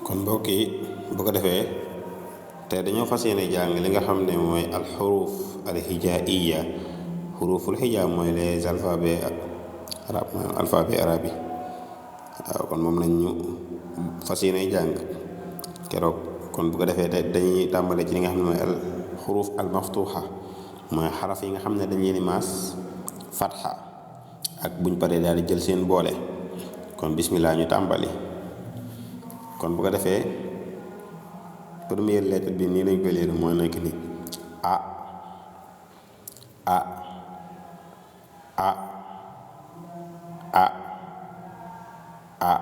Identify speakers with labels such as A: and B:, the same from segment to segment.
A: kon mbokk yi bu ko defee te dañoo fas yéene jàng li nga xam ne mooy alxuruf alhijaiya. xuruful hija mooy les alphabets arab alphabet arabe yi waaw kon moom lañ ñu fas yéene jàng keroog. kon bu ko defee dañuy tàmbale ci li nga xam ne mooy al xuruf al maftuha mooy xaraf yi nga xam ne dañ leen di maas fatxa ak buñ paree daal di jël seen boole. kon bismillah ñu tàmbali. kon bu ko defee première lettre bi nii lañ koy leer mooy nekk ni a a a a a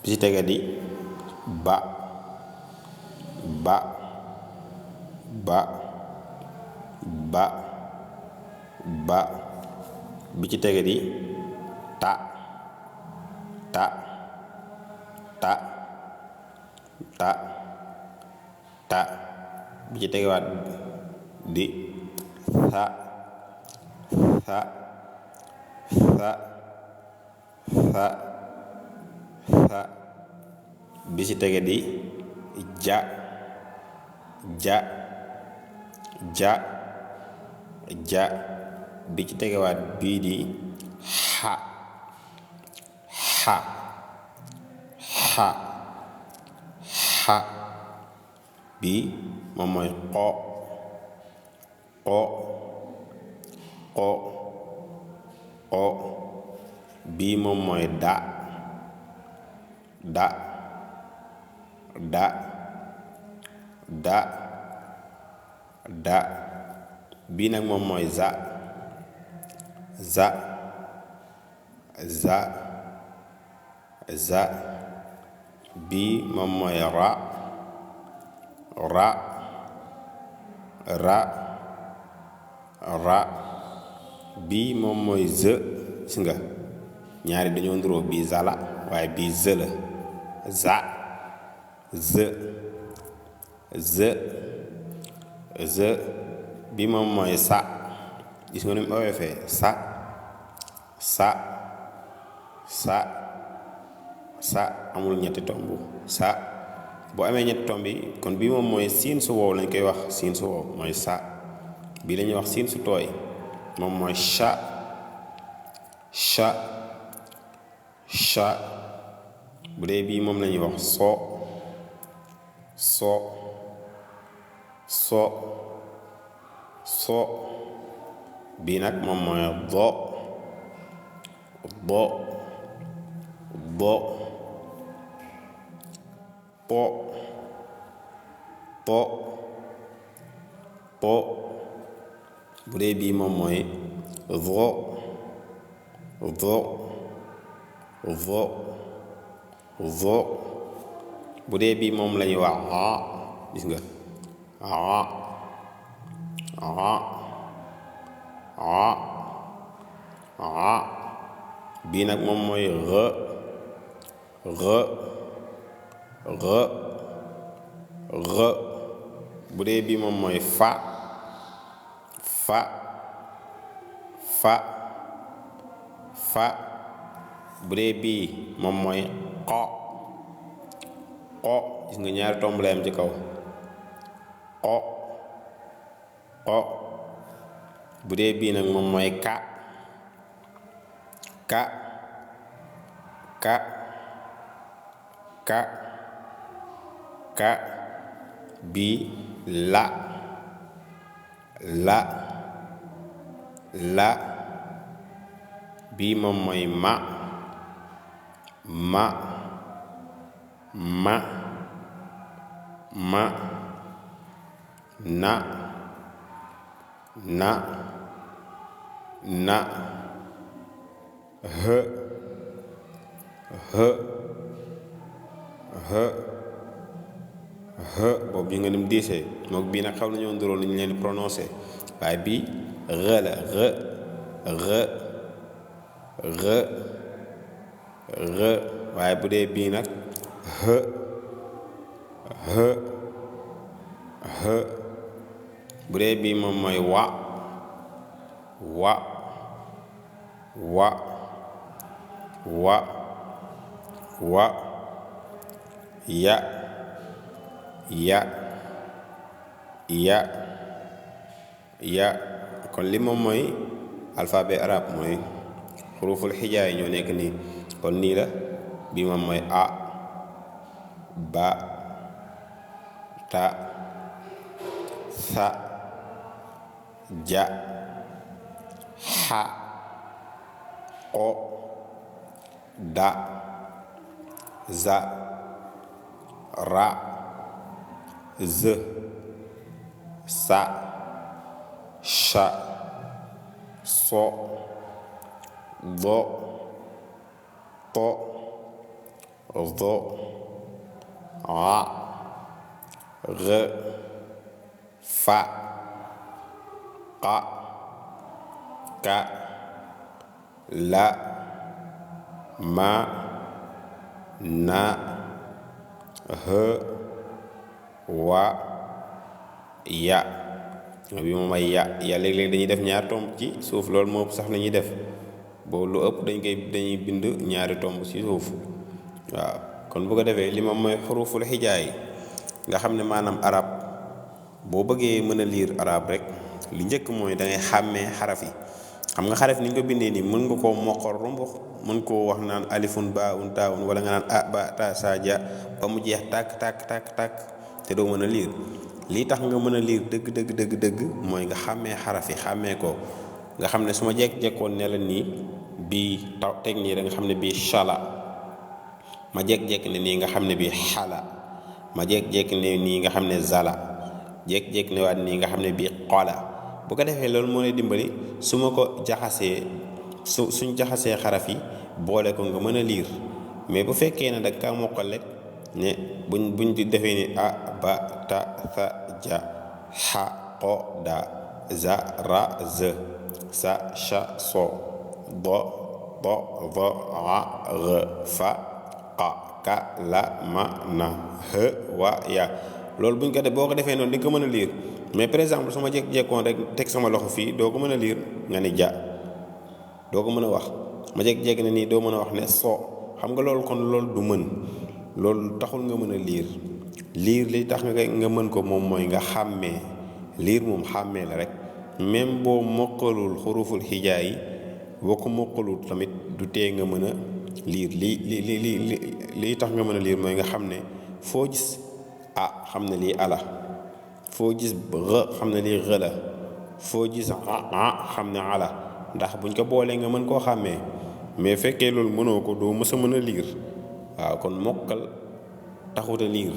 A: bi ci tege di ba ba ba ba ba bi ci tege di ta ta ta ta ta bi ci tegewaat di sa sa sa sa sa bi ci tege di ja ja ja ja bi ci tegewaat bii di xa xa xa xa bii moom mooy xo xo xo xo bii moom mooy da da da da da bii nag moom mooy za za za za bii moom mooy ra ra ra ra bii moom mooy zë. gis nga ñaari dañoo nduróo bii za la waaye bii zë la za zë zë zë bii moom mooy sa. gis nga ni mu oyofee sa sa sa sa amul ñetti tomb sa bu amee ñetti tomb yi kon bii moom mooy siin su wow lañ koy wax siin su wow mooy sa. bii la ñuy wax siin su tooy moom mooy sha sha sha bu dee bii moom la ñuy wax so so so so bii nag moom mooy do do do po po po bu dee bii moom mooy vo vo vo vo bu dee bii moom la ñuy wax a. gis nga a a a a bii nag moom mooy re re re re bu dee bii moom mooy fa fa fa fa bu dee bii moom mooy xo xo. gis nga ñaari tomb la am ci kaw xo xo bu dee bii nag moom mooy ka ka ka ka ka bii la la la bii moom mooy ma ma ma ma na na na h h h h boobu yi nga nim diisee mook bii nag xaw nañoo nduróo ni ñu leen di prononcé waaye bii re la re re re re waaye bu dee bii nag h h h bu dee bii moom mooy wa wa wa wa wa ya ya ya ya kon li moom mooy alphabet arabe mooy xuruful xijaay ñoo nekk nii kon nii la bi moom mooy a ba ta sa ja xa qo da za ra z sa sha so do to do a g fa qa ka la ma na h wa ya bi moom ay ya léeg-léeg dañuy def ñaari tomb ci suuf loolu moo sax la ñuy def boobu lu ëpp dañuy bind ñaari tomb ci suuf waaw kon bu ko defee li moom mooy xuruful xijaay nga xam ne maanaam arab boo bëggee mën a liir arab rek li njëkk mooy da ngay xàmmee xaraf yi xam nga xaraf ni ñu ko bindee nii mën nga koo moqal rumbux mën koo wax naan alifun baun taawun wala nga naan a ba ta sa ja ba mu jeex tàkk te doo mën a liir lii tax nga mën a liir dëgg mooy nga xàmmee xaraf yi xàmmee ko nga xam ne su ma jekkoon ne la nii bii taw teg nii rek nga xam ne bii shala ma jekk ne nii nga xam ne bii xala ma jekk ne nii nga xam ne zala jekk ne waat nii nga xam ne bii qola bu ko defee loolu moo lay dimbali su ma ko jaxasee suñ jaxasee xaraf yi boole ko nga mën a liir mais bu fekkee ne da ka mokkal rek ne buñ di defee ni a ba ta sa ja xa qo da za ra z sa sha so do a g fa qa ka la ma na h wa ya loolu buñ ko def boo ko defee noonu di nga ko mën a liir mais par exemple su ma jekkoon rek teg sama loxo fii doo ko mën a liir nga ni ja doo ko mën a wax ma jekk ne nii doo mën a wax ne so xam nga loolu kon loolu du mën loolu taxul nga mën a liir li tax nga mën ko moom mooy nga xàmmee liir moom xàmmee la rek même boo mokkalul xuruful xijaay yi boo ko mokkalul tamit du tee nga mën a liir lii tax nga mën a liir mooy nga xam ne foo gis a xam ne lii ala foo gis r xam ne lii r la foo gis a xam ne ala ndax buñ ko boolee nga mën koo xàmmee mais fekkee loolu mënoo ko doo mës a mën a liir waaw kon mokkal taxut a liir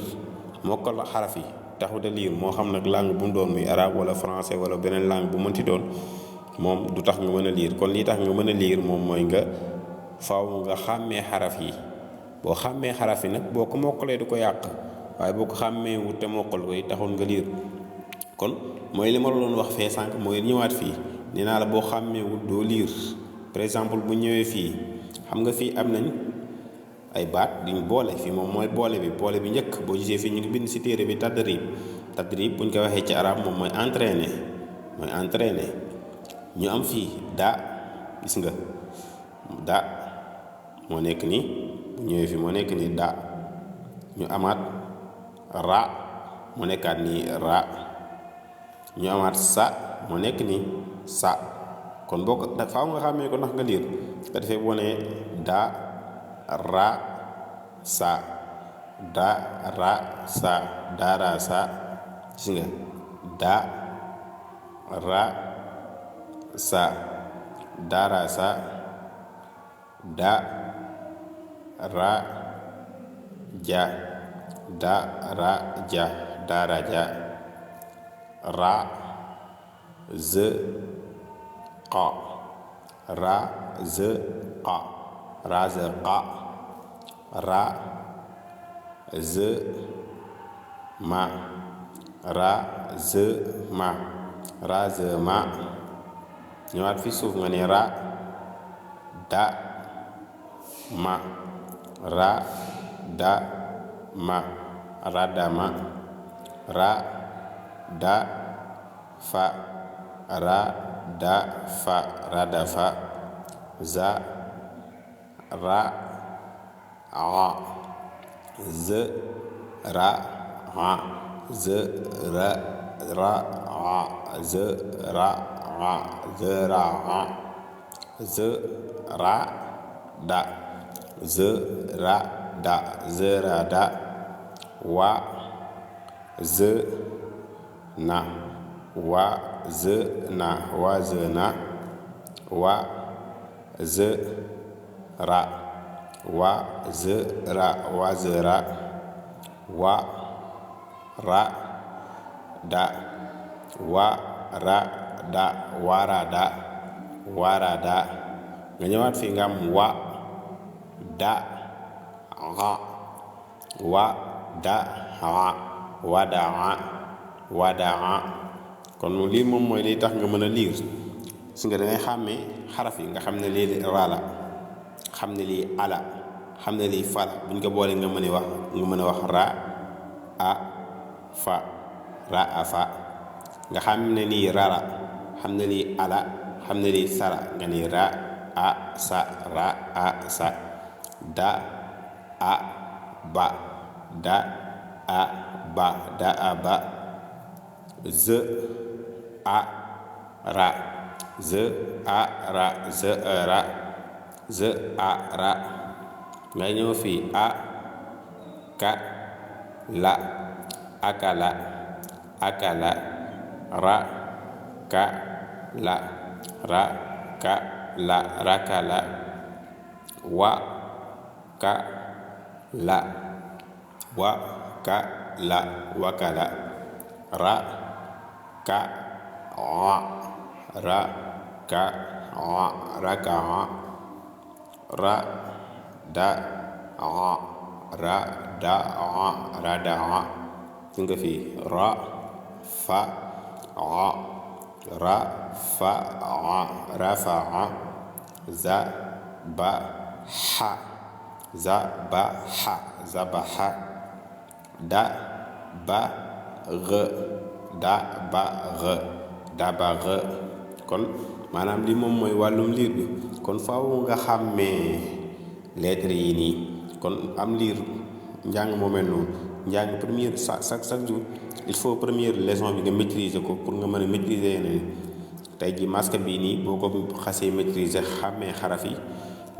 A: mokkal xaraf yi taxut a liir moo xam nag langue bu mu doon muy arabe wala français wala beneen langue bu mënti doon moom du tax nga mën a liir kon lii tax nga mën a liir moom mooy nga faaw nga xàmmee xaraf yi boo xàmmee xaraf yi nag boo ko mokkalee du ko yàq waaye boo ko xàmmee wut te mokkal ko yi taxul nga liir kon mooy li ma la doon wax fee sànq mooy ñëwaat fii nee naa la boo xàmmee wut doo liir par exemple bu ñëwee fii xam nga fii am nañ ay baat diñ boole fii moom mooy boole bi njëkk boo gisee fii ñu ngi bind ci téere bi tadrib buñ ko waxee ci arab moom mooy entraîner ñu am fii da gis nga da moo nekk nii bu ñëwee fii moo nekk nii da ñu amaat ra moo nekkaat nii ra ñu amaat sa moo nekk nii sa kon boo ko faaw nga xàmmee ko ndax nga liir nga defee boo nee da ra sa da ra sa dara sa gis nga da ra sa dara sa da ra ja da ra ja dara ja ra z qa ra z qa ra z qa ra z ma ra z ma ra z ma ñëwaat fi suuf nga ne ra da ma ra da ma ra da ma ra da fa ra da fa ra da fa za ra a z ra a z ra ra a z ra a z ra a z ra da z ra da z ra da wa z na wa z na wa z na wa z ra wa z ra wa z ra wa ra da wa ra da wara da wara da nga ñëwaat fii nga am wa da a wa da a wadaa wadaa kon lii moom mooy liy tax nga mën a liir su nga dangay xàmmee xaraf yi nga xam ne lii ra la xam ne lii ala xam ne lii fa la buñ ko boolee nga mën a wax ra a fa ra a fa nga xam ne lii rara xam ne lii ala xam ne lii sara nga ni ra a sa ra a sa da a ba da a ba da a ba z a ra z a ra z a ra z a ra nga ñëw fii a ka la akala akala ra ka la ra ka la rakala wa ka la wa ka la wakala ra ka a ra ka a raka ra da a ra da a ra da a su nga fi ra fa a ra fa a ra fa a za ba ha za ba ha za ba ha da ba gë da ba gë da ba gë kon maanaam li moom mooy wàllum liir bi kon faaw nga xàmmee lettres yi nii kon am liir njàng moo mel noonu njàng première chaque jour il faut première leçon bi nga maîtriser ko pour nga mën a maîtriser yeneen tey ji masque bii nii boo ko xasee maîtriser xàmmee xaraf yi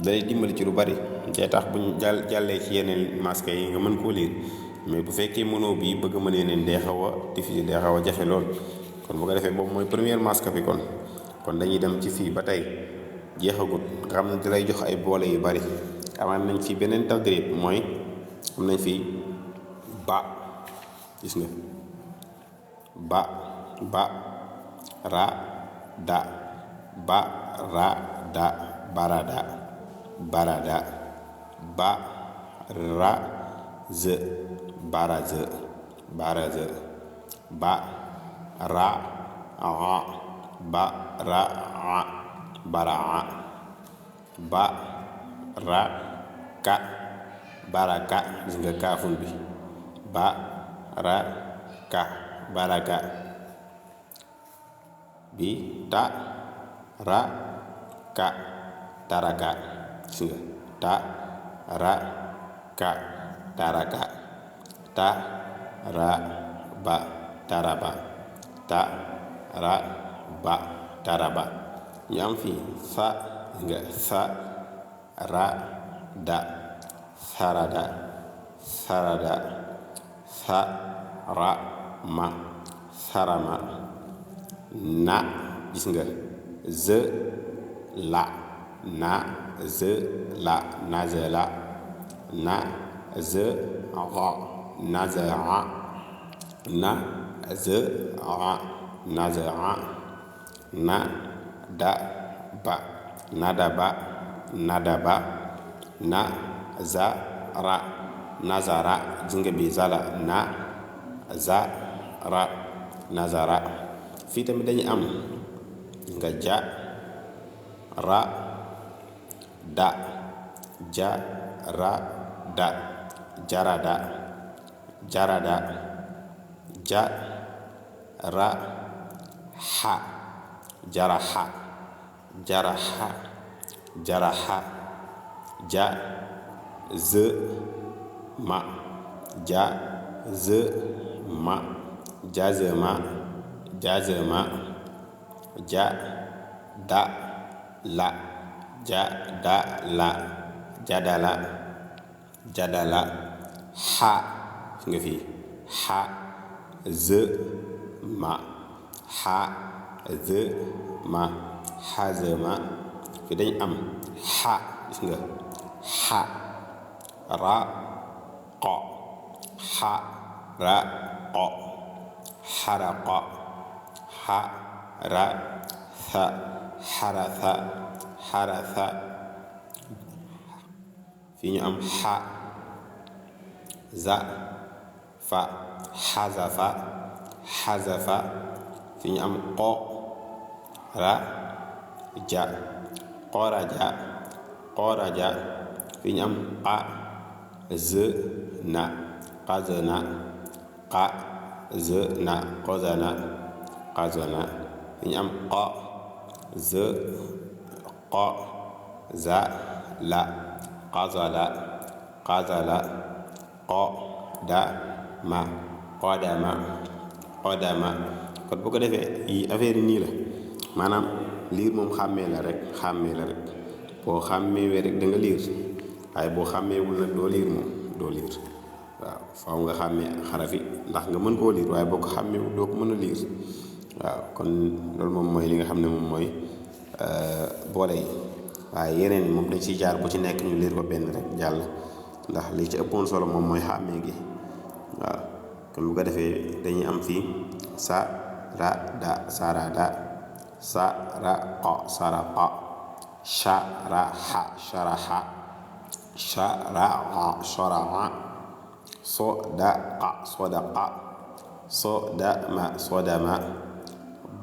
A: dalay dimbali ci lu bari day tax buñ jàllee ci yeneen masque yi nga mën koo liir mais bu fekkee mënoo bii bëgg mën yeneen day xaw a difficile day xaw a jafe lool kon bu ko defee boobu mooy première masque bi kon dañuy dem ci fii ba tey jeexagut nga xam ne dalay jox ay boole yu bari amaan nañ fi beneen tadrib mooy am nañ fi ba gis nga ba ra da ba ra da barada barada ba ra z baraz baraz ba ra a ba ra a baraa ba ra ka baraka gis nga kaafun bi ba ra ka baraka bi ta ra ka taraka gis nga ta ra ka taraka ta ra ba taraba ta ra ba taraba ñu am fii sa nga sa ra da sarada sarada sa ra ma sarama na gis nga z la na z la nazala na z ra nazara na z ra nazara na da ba nadaba nadaba na za ra nazara jinga bi zala na za ra nazara fii tamit dañu am nga ja ra da ja ra da jarada jarada ja ra ha jaraha jaraha jaraha ja z ma ja zema jazema jazema jadala jadala jadala jadala xa fi nga fii xazema xazema xazema fi dañ am xa gis nga xa ra qo xa ra qo xaraqa xa ra tha xaratha xaratha fii ñu am xa za fa xazafa xazafa fii ñu am qo ra ja qoraja qoraja fii ñu am qa zna qazna qazna qazna qazna fii ñu am qa z qa za la qazala qazala qodama qodama qodama kon bu ko defee yi affaire yi nii la maanaam liir moom xàmmee la rek boo xàmmeewee rek da nga liir waaye boo xàmmeewul nag doo liir moom doo liir waaw faaw nga xàmmee xarafi ndax nga mën koo liir waaye boo ko xàmmeewul doo ko mën a liir waaw kon loolu moom mooy li nga xam ne moom mooy boole yi waaye yeneen yi moom dañ ciy jaar bu ci nekk ñu liir ko benn rek jàll ndax li ci ëppoon solo moom mooy xàmmee gi waaw kon bu ko defee dañuy am fii sa ra da sarada sa ra qa saraqa sha ra ha sharaha sha ra a sharaha so da qa sodaqa so da ma sodama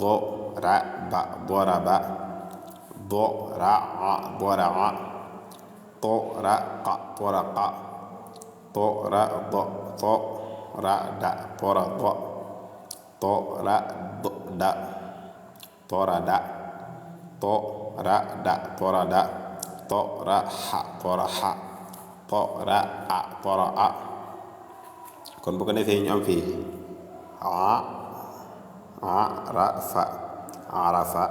A: do ra ba doraba do ra a doraa to ra qa toraqa to ra do to ra da tora do to ra do da tora da to ra da tora da to ra ha tora ha to ra a tora a kon bu ko defee ñu am fii arafa arafa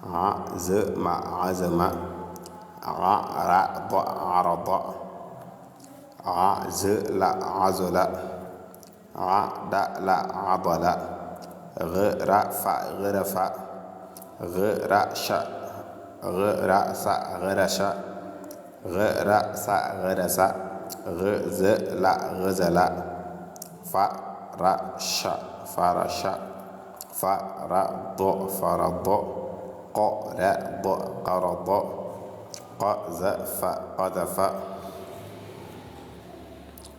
A: azma azma arada arada azla azla adala adala ghrafa ghrafa ghrasha ghrasa ghrasha ghrasa ghrasa ghzala ghzala farasha farasha farado farado qarado qarado qazafa qazafa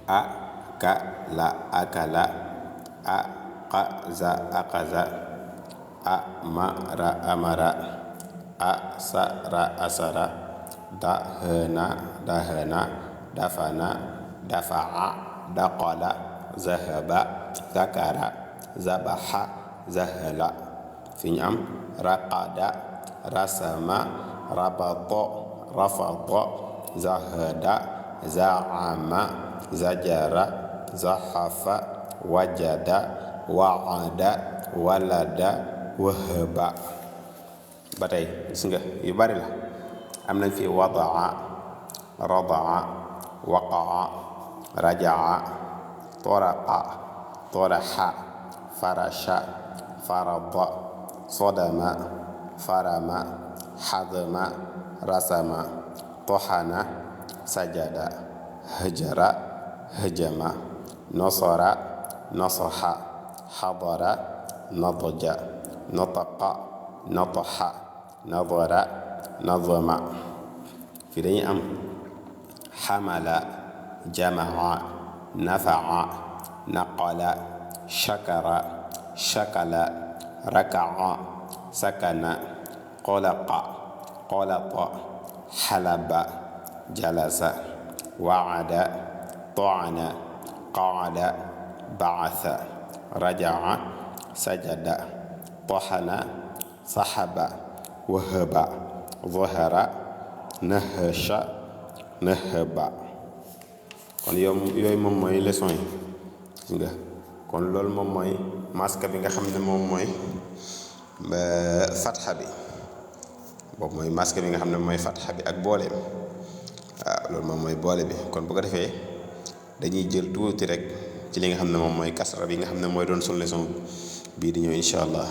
A: akala akala aqaza aqaza amara amara asara asara dahana dahana dafana dafa'a daqala zahaba zakara zabaha zahala fi ñu am raqada rasama rabata rafata zahada zaama zajara zahafa wajada waada walada wahaba ba tey gis nga yu bari la am nañ fi wadaa radaa waqaa rajaa toraqa toraxa farasha farada sodama farama xadama rasama toxana sajada hajara hajama nasara nasaxa xadara nadaja nataqa nataxa nadara nadama fi dañuy am xamala jamaa nafaa naqala shakara shakala raka'a sakana qalaqa qalata halaba jalasa wa'ada ta'ana qa'ada ba'atha raja'a sajada tahana sahaba wahaba zahara nahasha nahaba kon yooyu moom mooy leçon yi nga kon loolu moom mooy maska bi nga xam ne moom mooy fatxa bi boobu mooy maska bi nga xam ne mooy fatxa bi ak booleem waaw loolu moom mooy boole bi kon bu ko defee dañuy jël tuuti rek ci li nga xam ne moom mooy kasra bi nga xam ne mooy doon sunu leçon bii di ñëw incha allah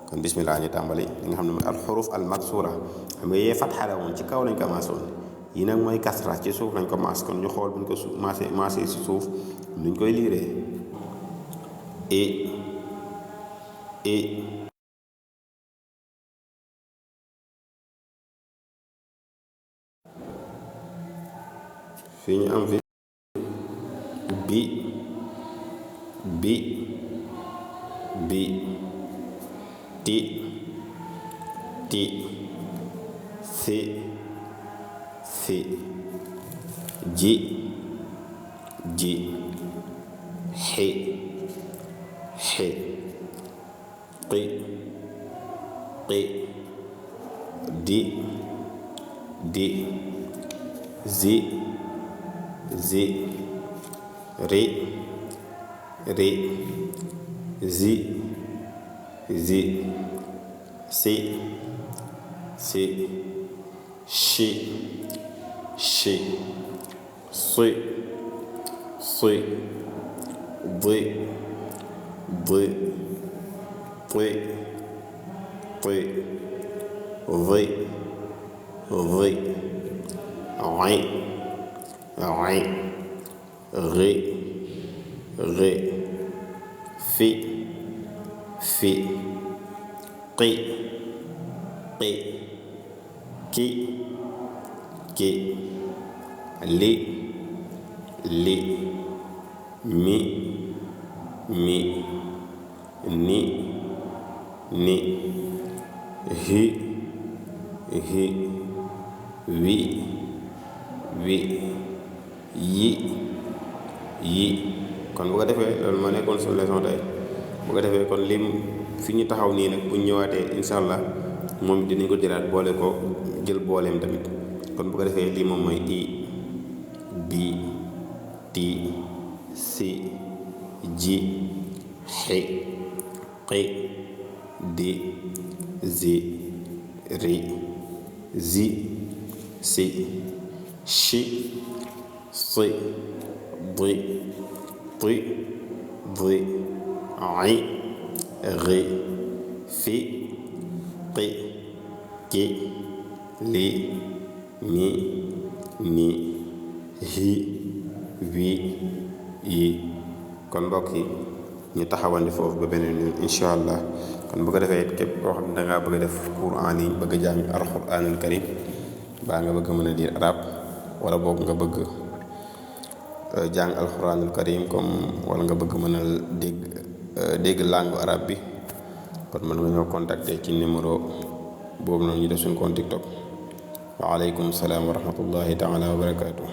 A: kon bismillah ñu tàmbali li nga xam ne mooy alxuruf al maksura xam nga yee fatxa la woon ci kaw lañ ko maas woon yi nag mooy kasra ci suuf lañ ko maas kon ñu xool buñ ko maasee si suuf nuñ koy liiree e fii ñu am fi bi ti fi ji xi qi di zi ri zi si shi si di fi qi ki li mi ni hi wi yi kon bu ko defee loolu moo nekkoon suñu leçon tey bu ko defee kon lim fi ñu taxaw nii nag bu ñu ñëwaatee incha allah moom dinañ ko jëlaat boole ko jël booleem tamit kon bu ko defee lii moom mooy i bi ti si ji xi qi di zi ri zi si shi si di ai ri fi qi ki li mi ni hi wi yi kon mbokk yi ñu taxawandi foofu ba beneen yoon incha allah kon bu ko defee képp koo xam ne dangaa bëgg a def cours en ligne bëgg a jàng alxuraanul karim baa nga bëgg mën a lire arab wala boog nga bëgg jàng alxuraanul karim comme wala nga bëgg mën a dégg langue arabe bi kon mën nga ñoo contacter ci numéro boobu noonu ñu def suñu compte TikTok waaleykum salaam wa rahmatullahi taala wa barakaatu.